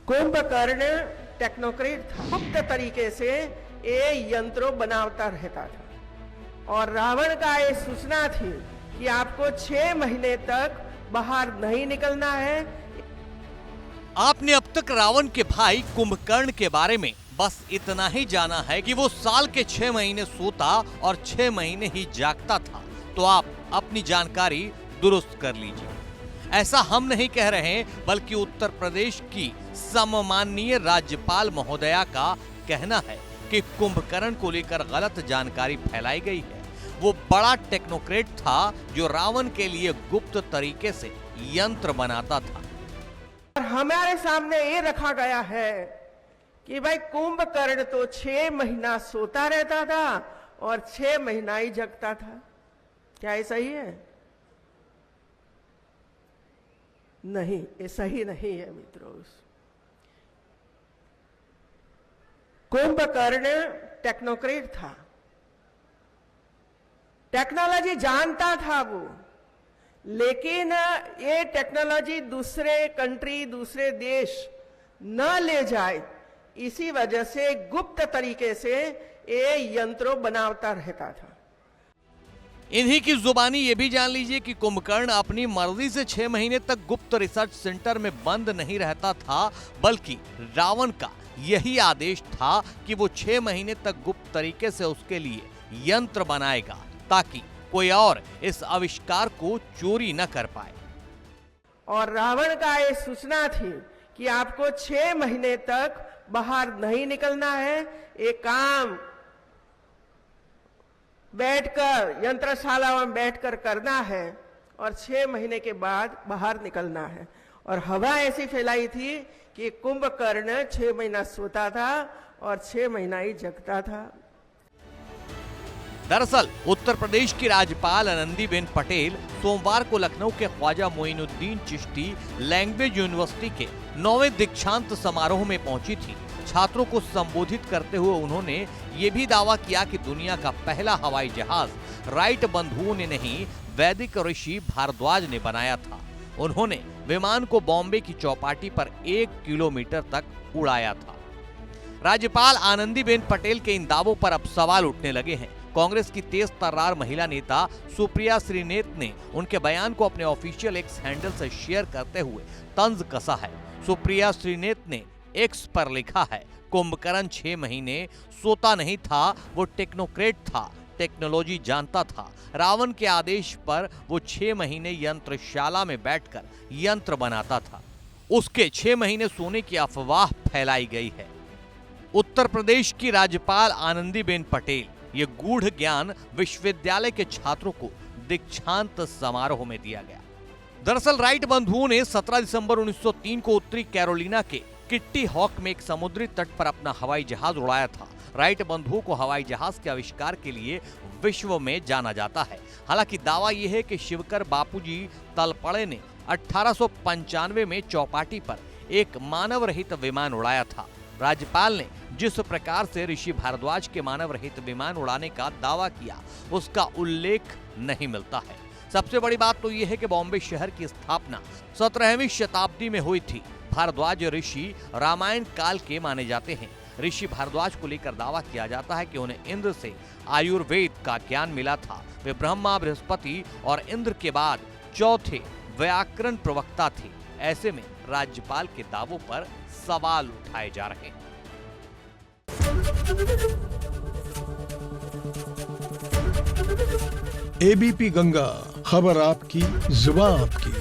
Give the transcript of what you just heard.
Kumbhakarna technocrat था, गुप्त तरीके से ये यंत्रों बनाता रहता था और रावण का ये सूचना थी कि आपको 6 महीने तक बाहर नहीं निकलना है। आपने अब तक रावण के भाई कुंभकर्ण के बारे में बस इतना ही जाना है कि वो साल के 6 महीने सोता और 6 महीने ही जागता था। तो आप अपनी जानकारी दुरुस्त कर लीजिए। ऐसा हम नहीं कह रहे, बल्कि उत्तर प्रदेश की सम्माननीय राज्यपाल महोदया का कहना है कि कुंभकर्ण को लेकर गलत जानकारी फैलाई गई है। वो बड़ा टेक्नोक्रेट था जो रावण के लिए गुप्त तरीके से यंत्र बनाता था। और हमारे सामने ये रखा गया है कि भाई कुंभकर्ण तो 6 महीना सोता रहता था और 6 महीना ही जगता था। क्या ये सही है? नहीं, ये सही नहीं है मित्रों। कुंभकर्ण टेक्नोक्रेट था, टेक्नोलॉजी जानता था वो, लेकिन ये टेक्नोलॉजी दूसरे कंट्री, दूसरे देश न ले जाए, इसी वजह से गुप्त तरीके से ये यंत्रों बनाता रहता था। इन्हीं की जुबानी ये भी जान लीजिए कि कुंभकर्ण अपनी मर्जी से 6 महीने तक गुप्त रिसर्च सेंटर में बंद नहीं रहता था, बल्कि रावण का यही आदेश था कि वो 6 महीने तक गुप्त तरीके से उसके लिए यंत्र बनाएगा ताकि कोई और इस आविष्कार को चोरी न कर पाए। और रावण का ये सूचना थी कि आपको 6 महीने तक बाहर नहीं निकलना है, ये काम बैठकर यंत्रशाला में बैठकर करना है और 6 महीने के बाद बाहर निकलना है। और हवा ऐसी फैलाई थी कि कुंभकर्ण 6 महीना सोता था और 6 महीना ही जगता था। दरअसल उत्तर प्रदेश की राज्यपाल आनंदीबेन पटेल सोमवार को लखनऊ के ख्वाजा मोइनुद्दीन चिश्ती लैंग्वेज यूनिवर्सिटी के 9वें दीक्षांत समारोह में पहुंची थी। छात्रों को संबोधित करते हुए उन्होंने ये भी दावा किया कि दुनिया का पहला हवाई जहाज राइट बंधुओं ने नहीं, वैदिक ऋषि भारद्वाज ने बनाया था। उन्होंने विमान को बॉम्बे की चौपाटी पर 1 किलोमीटर तक उड़ाया था। राज्यपाल आनंदीबेन पटेल के इन दावों पर अब सवाल उठने लगे हैं। कांग्रेस की तेज तर्रार महिला नेता सुप्रिया श्रीनेत ने उनके बयान को अपने ऑफिशियल एक्स हैंडल से शेयर करते हुए तंज कसा है। सुप्रिया श्रीनेत ने एक्स पर लिखा है, कुंभकर्ण 6 महीने सोता नहीं था, वो टेक्नोक्रेट था, टेक्नोलॉजी जानता था। रावण के आदेश पर वो 6 महीने यंत्रशाला में बैठकर यंत्र बनाता था। उसके 6 महीने सोने की अफवाह फैलाई गई है। उत्तर प्रदेश की राज्यपाल आनंदीबेन पटेल ये गूढ़ ज्ञान विश्वविद्यालय के छात्रों को दीक्षांत समारोह में दिया गया। दरअसल राइट बंधुओं ने 17 दिसंबर 1903 को उत्तरी कैरोलिना के किट्टी हॉक में एक समुद्री तट पर अपना हवाई जहाज उड़ाया था। राइट बंधुओं को हवाई जहाज के आविष्कार के लिए विश्व में जाना जाता है। हालांकि दावा यह है कि शिवकर बापूजी तलपड़े ने 1895 में चौपाटी पर एक मानव रहित विमान उड़ाया था। राज्यपाल ने जिस प्रकार से ऋषि भारद्वाज के मानव रहित विमान उड़ाने का दावा किया, उसका उल्लेख नहीं मिलता है। सबसे बड़ी बात तो यह है कि बॉम्बे शहर की स्थापना 17वीं शताब्दी में हुई थी। भारद्वाज ऋषि रामायण काल के माने जाते हैं। ऋषि भारद्वाज को लेकर दावा किया जाता है कि उन्हें इंद्र से आयुर्वेद का ज्ञान मिला था। वे ब्रह्मा, बृहस्पति और इंद्र के बाद चौथे व्याकरण प्रवक्ता थे। ऐसे में राज्यपाल के दावों पर सवाल उठाए जा रहे हैं। एबीपी गंगा, खबर आपकी, जुबान आपकी।